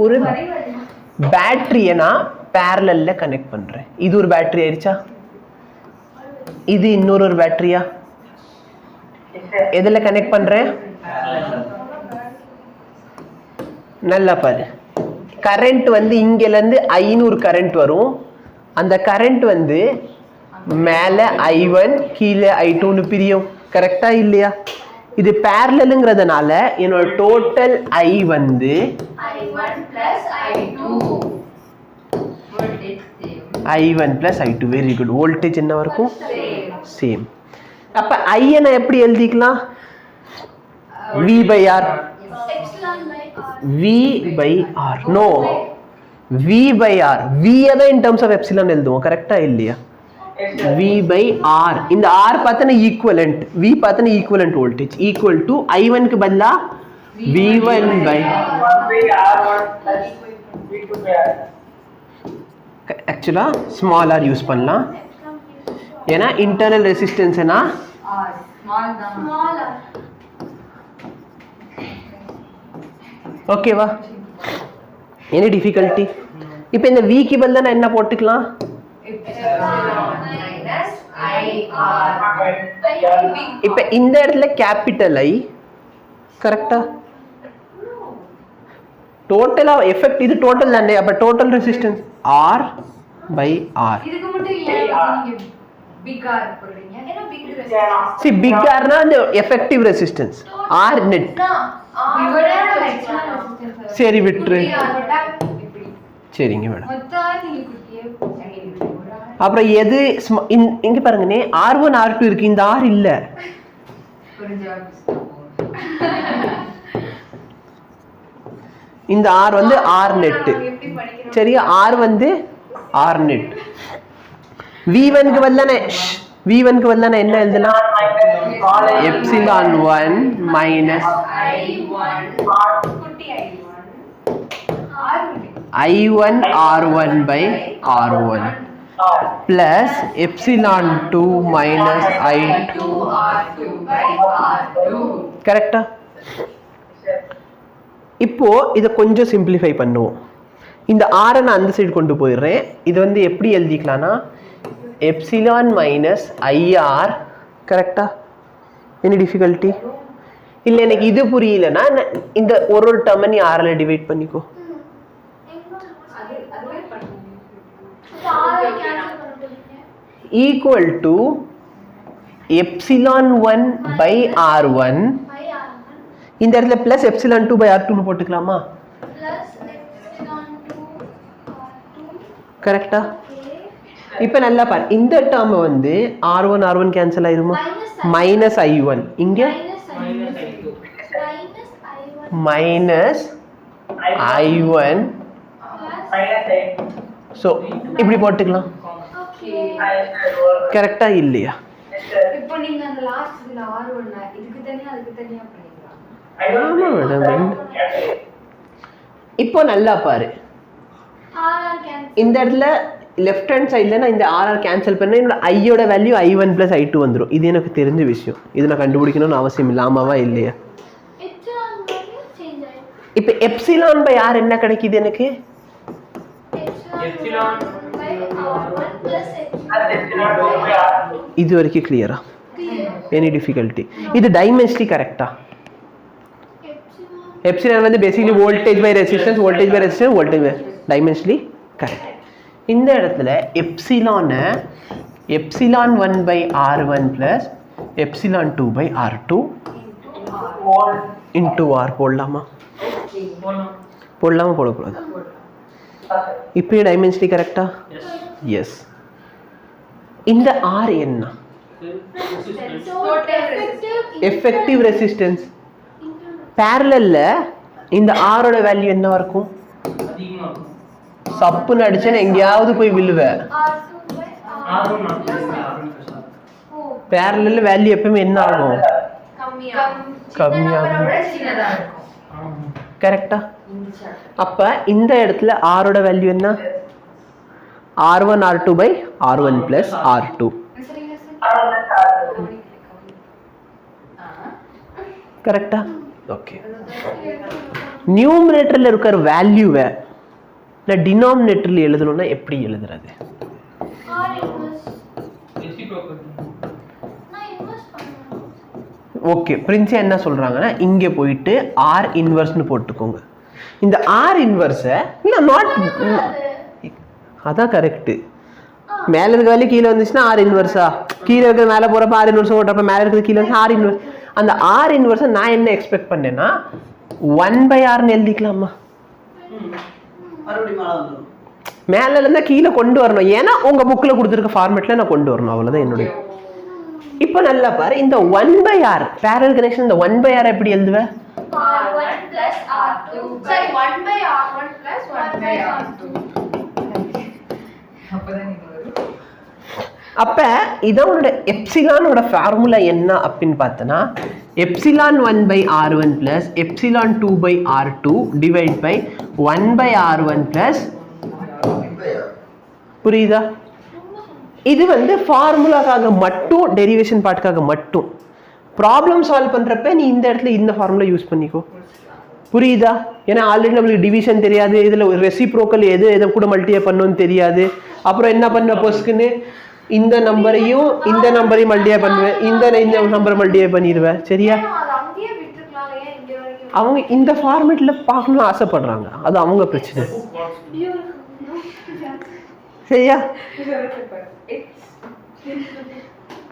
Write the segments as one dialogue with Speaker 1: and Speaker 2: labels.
Speaker 1: ஒரு பேட்டரியை நான் பேரலல்ல கனெக்ட் பண்றேன். இது ஒரு பேட்டரி ஆயிடுச்சா? இது இன்னொரு பேட்டரியா? எதுல கனெக்ட் பண்றேன்? நல்லா பாரு. கரண்ட் வந்து இங்கல இருந்து ஐன்னு ஒரு கரண்ட் வரும். அந்த கரண்ட் வந்து மேல I1 கீழே I2ன்னு பிரியும். கரெக்டா இல்லையா? இது பேரலல்ங்கிறதுனால என்னோட டோட்டல் I வந்து I1 plus I2. Very good. Voltage என்ன இருக்கும்? சேம். அப்ப I நான் எப்படி எழுதிக்கலாம்? V by R. V by R. No. V by R. V தான் in terms of epsilon எழுதுவோம். கரெக்டா இல்லையா? V by R. இந்த R பார்த்தனா equivalent. V பார்த்தனா equivalent voltage equal to I1 க்கு பதிலா V1 by R1 plus V2 by R. Actually small r use பண்ணலாம். ஏனா internal resistance என்ன? R. Small r. ஓகேவா? any difficulty? இப்போ இந்த V க்கு பதிலா நான் என்ன போட்டுக்கலாம்? இப்ப இந்த இடத்துல கேபிட்டல் I கரெக்டா? டோட்டலா எஃபெக்ட் இது டோட்டல் தானே. அப்ப total resistance R by R. இதுக்கு மட்டும் இல்ல நீங்க big R போடுறீங்க. ஏன்னா big resistance. see big R னா அந்த எஃபெக்டிவ் ரெசிஸ்டன்ஸ் R net. சரி விட்டுரு. சரிங்க மேடம். அப்புறம் எது இங்க பாருங்கனே R1 R2 இருக்கு. இந்த R இல்ல. இந்த R வந்து R net. சரியா? R வந்து R net. V1 க்கு பதிலான V1 க்கு பதிலான என்ன எழுதலாம்? epsilon 1 minus I1 R1 by R1 plus epsilon 2 minus I2 R2 by R2. கரெக்ட்டா? இப்போ இத கொஞ்சம் சிம்பிளிஃபை பண்ணுவோம். இந்த R நான் அந்த சைடு கொண்டு போயிடுறேன். இது வந்து எப்படி எழுதிக்கலாம்னா epsilon minus IR. கரெக்ட்டா? any difficulty? இல்ல எனக்கு இது புரியலனா இந்த ஒரு டேர்மை நீ R ல டிவைட் பண்ணிக்கோ. equal to epsilon 1 by R1. இந்த இடத்துல plus epsilon 2 by R2 னு போட்டுக்கலாமா? கரெக்ட்டா? இப்போ நல்லா பாரு. இந்த டேர்ம் வந்து R1 R1 கேன்சல் ஆயிருமா? minus I1 இங்க minus I1 so இப்படி போட்டுக்கலாம். கரெக்ட்டா இல்லையா? இப்போ நீங்க அந்த லாஸ்ட் இதுல R1 இதுக்கு தனியா அதுக்கு தனியா பண்ணிக்கலாம். ஆமா மேடம். இப்போ நல்லா பாரு. இந்த இடத்துல லெஃப்ட் ஹேண்ட் சைடுல நான் இந்த RR கேன்சல் பண்ணா என்னோட I யோட வேல்யூ I1 plus I2 வந்துரும். இது எனக்கு தெரிஞ்ச விஷயம். இது நான் கண்டுபிடிக்கணும்னு அவசியம் இல்ல. ஆமாவா இல்லையா? இப்போ epsilon by R என்ன கிடைக்குது எனக்கு? epsilon by R1 plus epsilon by R2. இது வரைக்கும் கிளியரா? any difficulty? இது டைமென்ஷனலி கரெக்ட்டா? epsilon வந்து basically voltage by resistance, voltage by resistance, voltage by dimensionally correct. இந்த இடத்துல epsilon 1 by R1 plus epsilon 2 by R2 into R போடலாமா? போடலாமா போடக்கூடாது? இப்போ டைமென்ஷனலி கரெக்ட்டா? எஸ். இந்த R என்ன? Effective resistance. பேரலல்ல இந்த R ஓட வேல்யூ என்னவா இருக்கும்? சப்புன்னு அடிச்சேன்னா எங்கேயாவது போய் விழுவேன். பேரலல் வேல்யூ எப்பவுமே என்ன ஆகும்? கம்மியாகும். கரெக்டா? அப்ப இந்த இடத்துல R ஓட வேல்யூ என்ன? R1 R2 by R1 plus R2. கரெக்டா? ஓகே, நியூமரேட்டரில் இருக்கிற வேல்யூவை நான் டினாமினேட்டரில் எழுதணும்னா எப்படி எழுதுறது? ஓகே, பிரின்ஸே என்ன சொல்றாங்கன்னா இங்கே போயிட்டு ஆர் இன்வர்ஸ்னு போட்டுக்கோங்க. இந்த ஆர் இன்வர்ஸை நாட் அதான் கரெக்டு. மேலே இருக்க வேலையை கீழே வந்துச்சுன்னா ஆர் இன்வர்ஸா, கீழே இருக்கிற மேலே போகிறப்ப ஆர் இன்வர்ஸ் ஓட்டுறப்ப மேலே இருக்கிறது கீழே வந்து ஆர் இன்வர்ஸ். அந்த ஆர் இன்வர்ஸை நான் என்ன எக்ஸ்பெக்ட் பண்ணேன்னா 1/r எழுதிக்கலாமா? மேல இருந்தா கீழே கொண்டு வரணும், ஏன்னா உங்க புக்ல கொடுத்துருக்க ஃபார்மேட்ல நான் கொண்டு வரணும், அவ்வளவுதான் என்னுடைய. இப்போ நல்லா பாரு, இந்த 1/r parallel connection, இந்த 1/r எப்படி எழுதுவேன்? r1 plus r2 sorry 1/r1 plus 1/r2. அப்ப இதோட எப்சிலானோட ஃபார்முலா என்ன அப்படின்னு பார்த்தனா, epsilon 1/r1 plus epsilon 2/r2 divide by 1/r1 plus. புரியுதா? இது வந்து ஃபார்முலாக்காக மட்டும், டெரிவேஷன் பார்ட்டுக்காக மட்டும். ப்ராப்ளம் சால்வ் பண்றப்ப நீ இந்த இடத்துல இந்த ஃபார்முலா யூஸ் பண்ணிக்கோ. புரியுதா? ஏன்னா ஆல்ரெடி நம்மளுக்கு டிவிஷன் தெரியாது, இதுல ரெசிப்ரோக்கல் எது எதை கூட மல்டிப்ளை பண்ணணும்னு தெரியாது. அப்புறம் என்ன பண்ண பொஸ்க்குன்னு இந்த நம்பரையும் இந்த நம்பரையும் மல்டிப்ளை பண்ணுவேன், இந்த நம்பரை மல்டிப்ளை பண்ணிடுவேன். சரியா? அவங்க இந்த ஃபார்மேட்ல பார்க்கணும்னு ஆசைப்படுறாங்க, அது அவங்க பிரச்சனை. சரியா?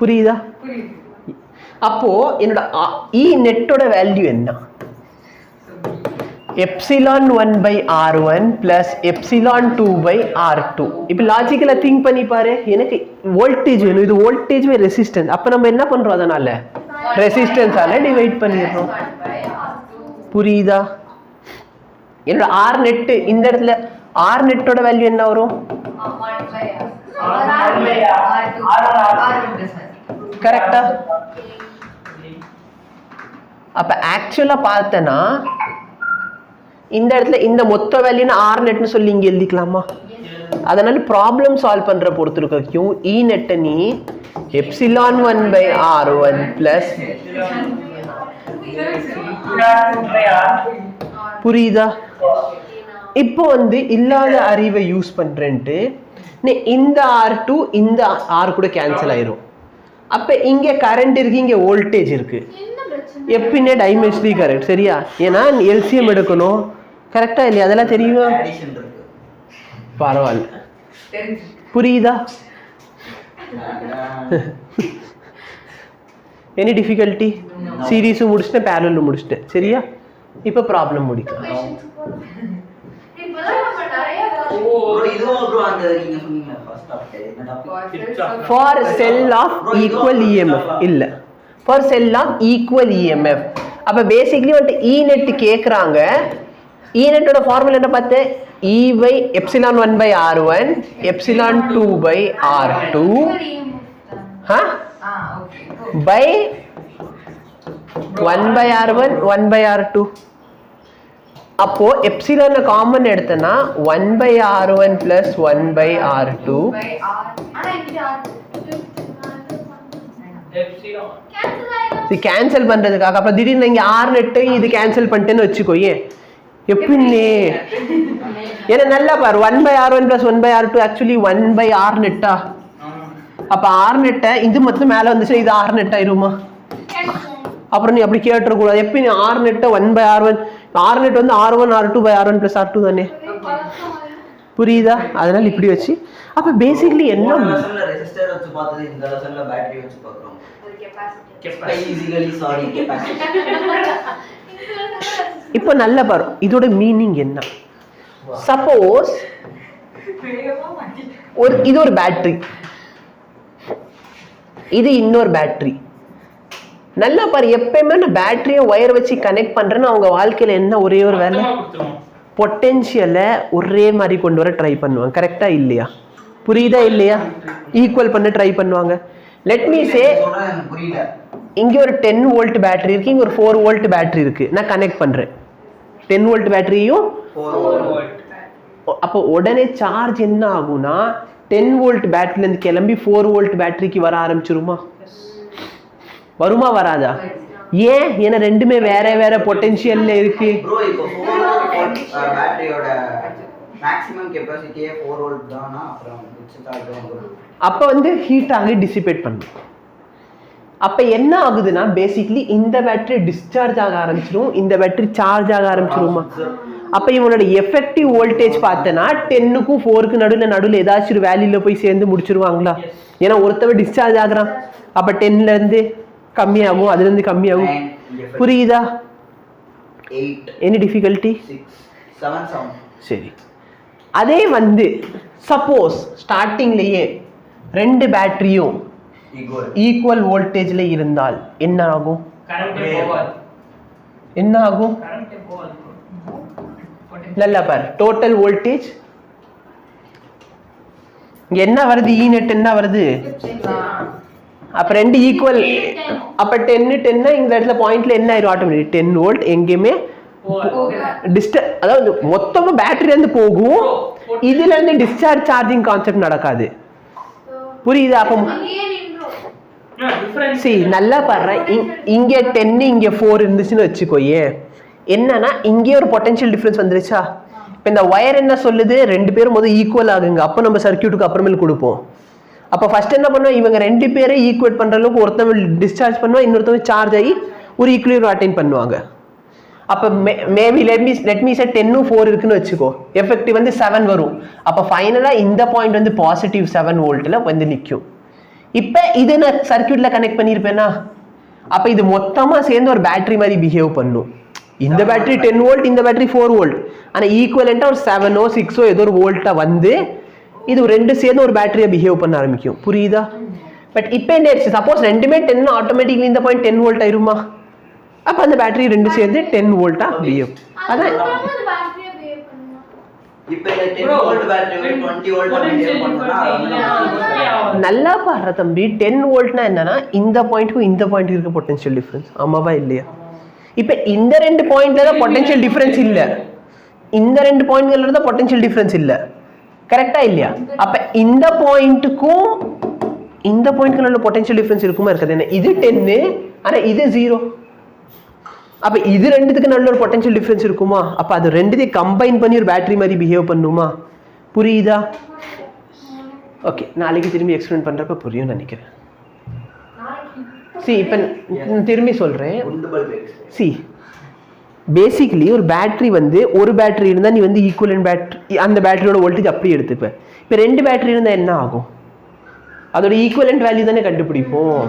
Speaker 1: புரியுதா? அப்போ என்னோட இ நெட்டோட வேல்யூ என்ன? Epsilon 1/r1 plus epsilon 2/r2. இப்போ லாஜிக்கலா திங்க் பண்ணி பாரு, எனக்கு வோல்டேஜ் வேணும், இது வோல்டேஜ் பை ரெசிஸ்டன்ஸ். அப்ப நம்ம என்ன பண்றோம், அதனால ரெசிஸ்டன்ஸால டிவைட் பண்ணிடுறோம். புரியுதா? என்னோட ஆர் நெட் இந்த இடத்துல ஆர் நெட்டோட வேல்யூ என்ன வரும்? கரெக்டா? அப்ப ஆக்சுவலா பார்த்தனா இந்த இடத்துல இந்த மொத்த வேல்யூன்னு ஆர் நெட்னு சொல்லி இங்க எழுதிக்கலாமா? அதனால ப்ராப்ளம் சால்வ் பண்ற பொறுத்து இருக்கும். இ நெட்டை நீ எப்சிலான் 1/r1 plus. புரியுதா? இப்போ வந்து இல்லாத அறிவை யூஸ் பண்றேன்ட்டு இந்த R2 இந்த ஆர் கூட கேன்சல் ஆயிரும். அப்ப இங்க கரண்ட் இருக்கு, இங்க வோல்டேஜ் இருக்கு, எப்படின்னே டைமென்ஷனலி கரெக்ட். சரியா? ஏன்னா எல்சிஎம் எடுக்கணும். கரெக்டா இல்லையா? அதெல்லாம் தெரியுமா? பரவாயில்ல. புரியுதா? Any difficulty? சீரீஸும் முடிச்சுட்டேன், பேரலும் முடிச்சுட்டேன். சரியா? இப்போ ப்ராப்ளம் முடிக்கலாம். For cell of equal EMF இல்ல, for cell of equal EMF. அப்ப பேசிக்கலி வந்து E net கேக்குறாங்க. E net ஓட ஃபார்முலா என்ன பார்த்தேன்? E by epsilon 1/r1 epsilon 2/r2 by 1/r1 1/r2. அப்போ எப்சிலான் காமன் எடுத்தனா 1/r1 plus 1/r2 கேன்சல் பண்றதுக்காக. அப்புறம் திடீர்னு இங்க ஆர் நெட்டை இது கேன்சல் பண்ணிட்டேன்னு வச்சுக்கோயே, எப்படின்னே. ஏன்னா நல்லா பாரு, 1/r1 plus 1/r2 actually 1/r நெட்டா. அப்ப ஆர் நெட்டை இது மட்டும் மேல வந்துச்சு, இது ஆர் நெட் ஆயிருமா? அப்புறம் நீ அப்படி கேட்டுற கூடாது. எப்படி நீ ஆர் நெட்டை 1/r1, ஆர் நெட் வந்து r1 r2/r1 plus r2 தானே. புரியுதா? அதனால இப்படி வச்சு அப்ப பேசிக்கலி என்ன ரெசிஸ்டர் வச்சு பார்த்தது, இந்த லெசன்ல பேட்டரி வச்சு பார்க்கறோம். இப்போ நல்ல பாரு, இதோட மீனிங் என்ன? சப்போஸ் இது ஒரு பேட்டரி, இது இன்னொரு பேட்டரி. நல்லா பாரு, எப்பயுமே நான் பேட்டரியை ஒயர் வச்சு கனெக்ட் பண்றேன்னு அவங்க வாழ்க்கையில என்ன ஒரே ஒரு வேலை, பொட்டென்ஷியலை ஒரே மாதிரி கொண்டு வர ட்ரை பண்ணுவாங்க. கரெக்டா இல்லையா? புரியுதா இல்லையா? ஈக்குவல் பண்ண ட்ரை பண்ணுவாங்க. லெட் மீ சே இங்க ஒரு 10 வோல்ட் பேட்டரி இருக்கு, இங்க ஒரு 4 வோல்ட் பேட்டரி இருக்கு. நான் கனெக்ட் பண்றேன் 10 வோல்ட் பேட்டரியும் 4 வோல்ட். அப்போ உடனே சார்ஜ் என்ன ஆகும்னா 10 வோல்ட் பேட்டரியில இருந்து கிளம்பி 4 வோல்ட் பேட்டரிக்கு வர ஆரம்பிச்சிருமா? வருமா வராதா? ஏன்? ஏன்னா ரெண்டுமே வேற வேற பொட்டன்ஷியல்ல இருக்கு.
Speaker 2: ப்ரோ இப்போ 4 பேட்டரியோட மேக்ஸிமம் கெபாசிட்டியே 4 வோல்ட் தானா? அப்புறம் அப்ப வந்து ஹீட் ஆகி டிசிபேட் பண்ணும். அப்ப என்ன ஆகுதுன்னா பேசிக்கலி இந்த பேட்டரி டிஸ்சார்ஜ் ஆக ஆரம்பிச்சிடும், இந்த பேட்டரி சார்ஜ் ஆக ஆரம்பிச்சிருமா. அப்ப இவனோட எஃபெக்டிவ் வோல்டேஜ் பார்த்தனா 10க்கும் 4க்கு நடுவில் ஏதாச்சும் ஒரு வேல்யூல போய் சேர்ந்து முடிச்சிருவாங்களா? ஏன்னா ஒருத்தவ டிஸ்சார்ஜ் ஆகுறான், அப்ப 10ல இருந்து கம்மியாகும், அதுல இருந்து கம்மியாகும். புரியுதா? 8
Speaker 1: எனி டிஃபிகல்ட்டி?
Speaker 2: 6 7 7.
Speaker 1: சரி, அதே வந்து சப்போஸ் ஸ்டார்டிங்லயே ரெண்டு பேட்டரியும் ஈக்குவல் வோல்டேஜ்ல இருந்தால் என்ன ஆகும்? என்ன ஆகும்? நல்லா பாரு, டோட்டல் வோல்டேஜ் இங்க என்ன வருது? E net என்ன வருது? அப்ப ரெண்டு ஈக்குவல், அப்ப 10 10 இந்த இடத்துல பாயிண்ட்ல என்ன ஆயிரும்? ஆட்டோமேட்டிக் 10 வோல்ட் எங்கேயுமே அதாவது மொத்தமா பேட்டரில இருந்து போகும், இதுல இருந்து டிஸ்சார்ஜ் சார்ஜிங் கான்செப்ட் நடக்காது. புரியுதா? அப்ப சரி நல்லா பாடுறேன், இங்க 10 இங்க 4 இருந்துச்சுன்னு வச்சுக்கோயே, என்னன்னா இங்கே ஒரு பொட்டன்ஷியல் டிஃபரன்ஸ் வந்துருச்சா? இப்ப இந்த ஒயர் என்ன சொல்லுது? ரெண்டு பேரும் முதல் ஈக்குவல் ஆகுங்க, அப்ப நம்ம சர்க்யூட்டுக்கு அப்புறமேல் கொடுப்போம். அப்ப ஃபர்ஸ்ட் என்ன பண்ணுவோம்? இவங்க ரெண்டு பேரை ஈக்குவேட் பண்ற அளவுக்கு ஒருத்தவங்க டிஸ்சார்ஜ் பண்ணுவா, இன்னொருத்தவங்க சார்ஜ் ஆகி ஒரு ஈக்குவலிபிரியம் அட்டைன் பண்ணுவாங்க. அப்ப மேபி லெட் மீ சே 10 4 இருக்குன்னு வச்சுக்கோ, எஃபெக்டிவ் வந்து 7 வரும். அப்ப ஃபைனலா இந்த பாயிண்ட் வந்து பாசிட்டிவ் 7 வோல்ட்ல வந்து நிற்கும். இப்ப இது நான் சர்க்யூட்ல கனெக்ட் பண்ணிருப்பேனா, அப்ப இது மொத்தமா சேர்ந்து ஒரு பேட்டரி மாதிரி பிஹேவ் பண்ணும். இந்த பேட்டரி 10 வோல்ட், இந்த பேட்டரி 4 வோல்ட், ஆனா ஈக்குவலண்டா ஒரு 7 6 ஏதோ ஒரு வோல்ட்டா வந்து இது ரெண்டு சேர்ந்து ஒரு பேட்டரியா பிஹேவ் பண்ண ஆரம்பிக்கும். புரியுதா? பட் இப்போ என்ன ஆயிடுச்சு? சப்போஸ் ரெண்டுமே 10 ஆட்டோமேட்டிக்லி இந்த பாயிண்ட் 10 வோல்ட் ஆயிருமா? அப்ப அந்த பேட்டரி ரெண்டு சேர்ந்து 10 வோல்ட்டா பிஹேவ். அதான்
Speaker 2: இப்போ இந்த 10 வோல்ட் பேட்டரி 20 வோல்ட் பிஹேவ் பண்ணுனா
Speaker 1: நல்லா பாரு தம்பி. 10 வோல்ட்னா என்னன்னா இந்த பாயிண்ட்க்கும் இந்த பாயிண்ட் இருக்க பொட்டன்ஷியல் டிஃபரன்ஸ். ஆமாவா இல்லையா? இப்ப இந்த ரெண்டு பாயிண்ட்ல தான் பொட்டன்ஷியல் டிஃபரன்ஸ் இல்ல, இந்த ரெண்டு பாயிண்ட்ல தான் பொட்டன்ஷியல் டிஃபரன்ஸ் இல்ல. கரெக்டா இல்லையா? அப்ப இந்த பாயிண்ட்டுக்கும் இந்த பாயிண்ட்க்கு நல்ல பொட்டன்ஷியல் டிஃபரன்ஸ் இருக்குமா? இருக்காது. என்ன இது 10 ஆனா இது 0. அப்ப இது ரெண்டுத்துக்கு நல்ல ஒரு பொட்டன்ஷியல் டிஃபரன்ஸ் இருக்குமா? அப்ப அது ரெண்டுத்தையும் கம்பைன் பண்ணி ஒரு பேட்டரி மாதிரி பிஹேவ் பண்ணுமா? புரியுதா? ஓகே, நாளைக்கு திரும்பி எக்ஸ்பிளைன் பண்றப்ப புரியும் நினைக்கிறேன். சி இப்ப திரும்பி சொல்றேன். சி பேசிக்கலி ஒரு பேட்டரி வந்து ஒரு பேட்டரி இருந்தால் நீ வந்து ஈக்குவலன்ட் பேட்டரி, அந்த பேட்டரியோட வோல்டேஜ் அப்படி எடுத்துப்ப. இப்போ ரெண்டு பேட்டரி இருந்தால் என்ன ஆகும்? அதோட ஈக்குவலன்ட் வேல்யூ தானே கண்டுபிடிப்போம்.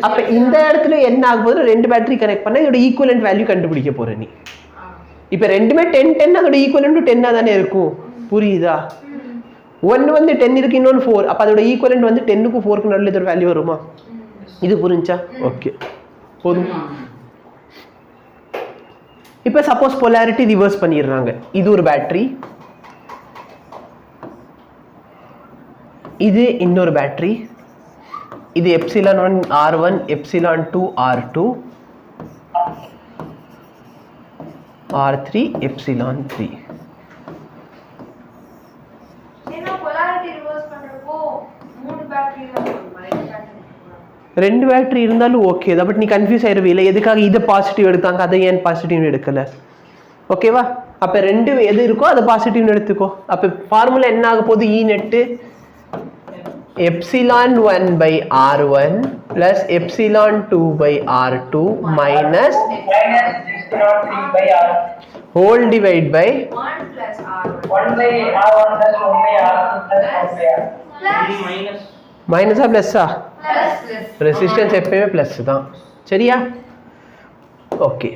Speaker 1: அப்ப இந்த இடத்துல என்ன ஆகும் போது ரெண்டு பேட்டரி கனெக்ட் பண்ணா இதோட ஈக்குவலன்ட் வேல்யூ கண்டுபிடிக்க போற நீ. இப்ப ரெண்டுமே 10 10 அதோட ஈக்குவலன்ட் 10 தானே இருக்கும். புரியுதா? ஒன்னு வந்து 10 இருக்கு, இன்னொன்று 4. அப்ப அதோட ஈக்குவலன்ட் வந்து 10க்கும் 4க்கும் நடுவில் இதோட வேல்யூ வருமா? இது புரிஞ்சா? ஓகே போதும். இப்போ சப்போஸ் போலாரிட்டி ரிவர்ஸ் பண்ணிடுறாங்க. இது ஒரு பேட்டரி, இது இன்னொரு பேட்டரி, இது epsilon 1 R1 epsilon 2 R2 R3 epsilon 3. ரெண்டு பேட்டரி இருந்தாலும் ஓகே தான், பட் நீ கன்ஃபியூஸ் ஆயிடுவே இல்லை, எதுக்காக இதை பாசிட்டிவ் எடுத்தாங்க அதை ஏன் பாசிட்டிவ் எடுக்கல? ஓகேவா? அப்போ ரெண்டு எது இருக்கோ அதை பாசிட்டிவ்னு எடுத்துக்கோ. அப்போ ஃபார்முலா என்ன ஆக போகுது? E net epsilon 1 by R1 plus epsilon 2 by R2 minus whole divide by
Speaker 3: 1 plus R1 1 by R1 plus 1 by R2 plus minus
Speaker 1: மைனஸா பிளஸ்ஸா?
Speaker 3: plus
Speaker 1: resistance எப்பயுமே பிளஸ் தான். சரியா? ஓகே.